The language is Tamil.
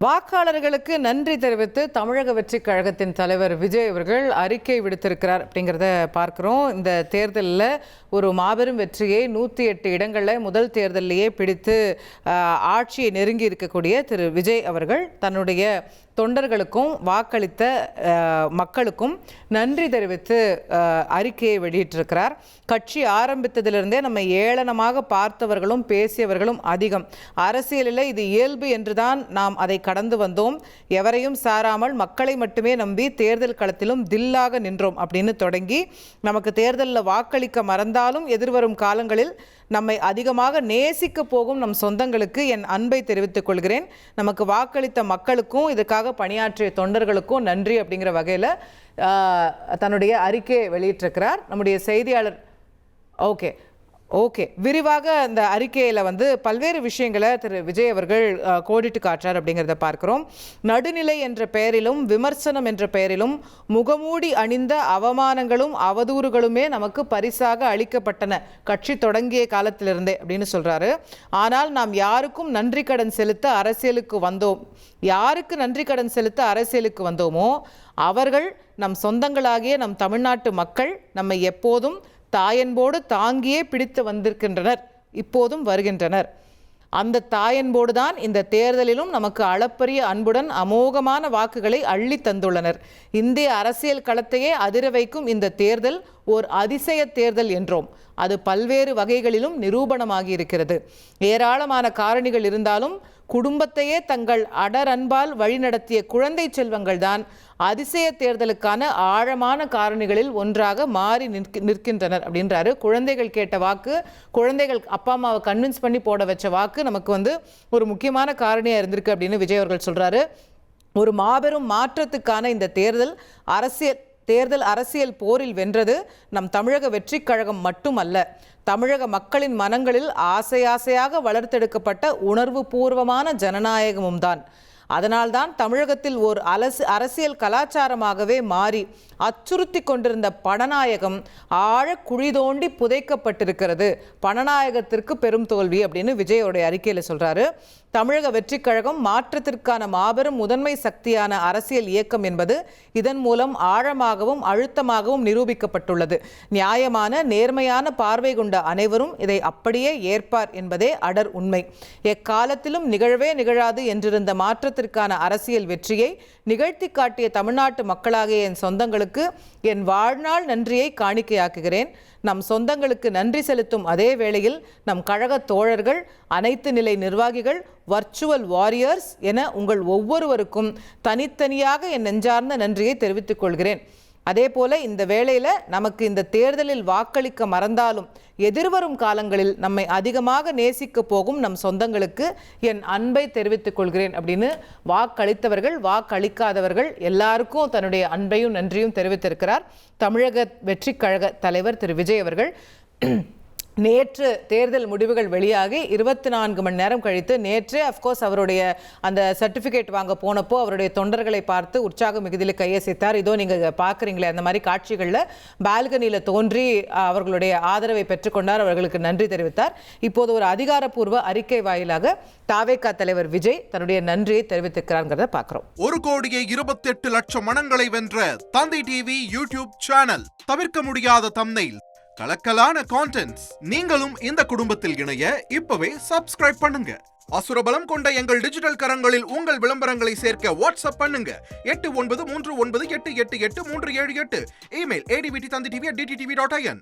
வாக்காளர்களுக்கு நன்றி தெரிவித்து தமிழக வெற்றி கழகத்தின் தலைவர் விஜய் அவர்கள் அறிக்கை விடுத்திருக்கிறார் அப்படிங்கிறத பார்க்குறோம். இந்த தேர்தலில் ஒரு மாபெரும் வெற்றியை 108 இடங்களில் முதல் தேர்தலிலேயே பிடித்து ஆட்சியை நெருங்கி இருக்கக்கூடிய திரு விஜய் அவர்கள் தன்னுடைய தொண்டர்களுக்கும் வாக்களித்த மக்களுக்கும் நன்றி தெரிவித்து அறிக்கையை வெளியிட்டிருக்கிறார். கட்சி ஆரம்பித்ததிலிருந்தே நம்ம ஏளனமாக பார்த்தவர்களும் பேசியவர்களும் அதிகம். அரசியலில் இது இயல்பு என்றுதான் நாம் அதை கடந்து வந்தோம். எவரையும் சாராமல் மக்களை மட்டுமே நம்பி தேர்தல் களத்திலும் தில்லாக நின்றோம் அப்படின்னு தொடங்கி நமக்கு தேர்தலில் வாக்களிக்க மறந்தாலும் எதிர்வரும் காலங்களில் நம்மை அதிகமாக நேசிக்க போகும் நம் சொந்தங்களுக்கு என் அன்பை தெரிவித்துக் கொள்கிறேன். நமக்கு வாக்களித்த மக்களுக்கும் இதுக்காக பணியாற்றிய தொண்டர்களுக்கும் நன்றி அப்படிங்கிற வகையில் தன்னுடைய அறிக்கையை வெளியிட்டிருக்கிறார் நம்முடைய செய்தியாளர். ஓகே விரிவாக அந்த அறிக்கையில் பல்வேறு விஷயங்களை திரு விஜய் அவர்கள் கோடிட்டு காட்டுறார் அப்படிங்கிறத பார்க்குறோம். நடுநிலை என்ற பெயரிலும் விமர்சனம் என்ற பெயரிலும் முகமூடி அணிந்த அவமானங்களும் அவதூறுகளுமே நமக்கு பரிசாக அளிக்கப்பட்டன கட்சி தொடங்கிய காலத்திலிருந்தே அப்படின்னு சொல்கிறாரு. ஆனால் நாம் யாருக்கும் நன்றி கடன் செலுத்த அரசியலுக்கு வந்தோம். யாருக்கு நன்றி கடன் செலுத்த அரசியலுக்கு வந்தோமோ அவர்கள் நம் சொந்தங்களாகிய நம் தமிழ்நாட்டு மக்கள் நம்மை எப்போதும் தாயன்போடு தாங்கியே பிடித்து வந்திருக்கின்றனர், இப்போதும் வருகின்றனர். அந்த தாயன்போடு தான் இந்த தேர்தலிலும் நமக்கு அளப்பரிய அன்புடன் அமோகமான வாக்குகளை அள்ளி தந்துள்ளனர். இந்திய அரசியல் களத்தையே அதிர வைக்கும் இந்த தேர்தல் ஓர் அதிசய தேர்தல் என்றோம். அது பல்வேறு வகைகளிலும் நிரூபணமாகி இருக்கிறது. ஏராளமான காரணிகள் இருந்தாலும் குடும்பத்தையே தங்கள் அடரன்பால் வழிநடத்திய குழந்தை செல்வங்கள் தான் அதிசய தேர்தலுக்கான ஆழமான காரணிகளில் ஒன்றாக மாறி நிற்கின்றனர் அப்படின்றாரு. குழந்தைகள் கேட்ட வாக்கு, குழந்தைகள் அப்பா அம்மாவை கன்வின்ஸ் பண்ணி போட வச்ச வாக்கு நமக்கு ஒரு முக்கியமான காரணியாக இருந்திருக்கு அப்படின்னு விஜய் அவர்கள் சொல்கிறாரு. ஒரு மாபெரும் மாற்றத்துக்கான இந்த தேர்தல் அரசியல் போரில் வென்றது நம் தமிழக வெற்றி கழகம் மட்டுமல்ல, தமிழக மக்களின் மனங்களில் ஆசையாக வளர்த்தெடுக்கப்பட்ட உணர்வு பூர்வமான ஜனநாயகமும் தான். அதனால்தான் தமிழகத்தில் ஓர் அரசியல் கலாச்சாரமாகவே மாறி அச்சுறுத்தி கொண்டிருந்த பணநாயகம் ஆழ குழி தோண்டி புதைக்கப்பட்டிருக்கிறது. பணநாயகத்திற்கு பெரும் தோல்வி அப்படின்னு விஜயோடைய அறிக்கையில் சொல்றாரு. தமிழக வெற்றி கழகம் மாற்றத்திற்கான மாபெரும் முதன்மை சக்தியான அரசியல் இயக்கம் என்பது இதன் மூலம் ஆழமாகவும் அழுத்தமாகவும் நிரூபிக்கப்பட்டுள்ளது. நியாயமான நேர்மையான பார்வை கொண்ட அனைவரும் இதை அப்படியே ஏற்பார் என்பதே அடர் உண்மை. எக்காலத்திலும் நிகழவே நிகழாது என்றிருந்த மாற்றத்திற்கான அரசியல் வெற்றியை நிகழ்த்தி காட்டிய தமிழ்நாட்டு மக்களாகிய என் சொந்தங்களுக்கு என் வாழ்நாள் நன்றியை காணிக்கையாக்குகிறேன். நம் சொந்தங்களுக்கு நன்றி செலுத்தும் அதே வேளையில் நம் கழக தோழர்கள், அனைத்து நிலை நிர்வாகிகள், வர்ச்சுவல் வாரியர்ஸ் என உங்கள் ஒவ்வொருவருக்கும் தனித்தனியாக என் நெஞ்சார்ந்த நன்றியை தெரிவித்துக் கொள்கிறேன். அதே போல இந்த வேளையில் நமக்கு இந்த தேர்தலில் வாக்களிக்க மறந்தாலும் எதிர்வரும் காலங்களில் நம்மை அதிகமாக நேசிக்க போகும் நம் சொந்தங்களுக்கு என் அன்பை தெரிவித்துக் கொள்கிறேன் அப்படின்னு வாக்களித்தவர்கள், வாக்களிக்காதவர்கள் எல்லாருக்கும் தன்னுடைய அன்பையும் நன்றியும் தெரிவித்திருக்கிறார் தமிழக வெற்றி கழக தலைவர் திரு விஜய் அவர்கள். நேற்று தேர்தல் முடிவுகள் வெளியாகி 24 மணி நேரம் கழித்து நேற்றே அஃப்கோர்ஸ் அவருடைய அந்த சர்டிஃபிகேட் வாங்க போனப்போ அவருடைய தொண்டர்களை பார்த்து உற்சாக மிகுதியில் கையசைத்தார். இதோ நீங்கள் பார்க்குறீங்களே அந்த மாதிரி காட்சிகளில் பால்கனியில் தோன்றி அவர்களுடைய ஆதரவை பெற்றுக்கொண்டார், அவர்களுக்கு நன்றி தெரிவித்தார். இப்போது ஒரு அதிகாரப்பூர்வ அறிக்கை வாயிலாக தாவேகா தலைவர் விஜய் தன்னுடைய நன்றியை தெரிவித்திருக்கிறார் பார்க்கிறோம். 1,28,00,000 மனங்களை வென்ற தந்தி டிவி யூடியூப் சேனல். தவிர்க்க முடியாத தம்ப்நெயில், கலக்கலான கான்டென்ட்ஸ். நீங்களும் இந்த குடும்பத்தில் இணைய இப்பவே சப்ஸ்கிரைப் பண்ணுங்க. அசுரபலம் கொண்ட எங்கள் டிஜிட்டல் கரங்களில் உங்கள் விளம்பரங்களை சேர்க்க வாட்ஸ்அப் பண்ணுங்க. 8939888838. Email advttv@dttv.in.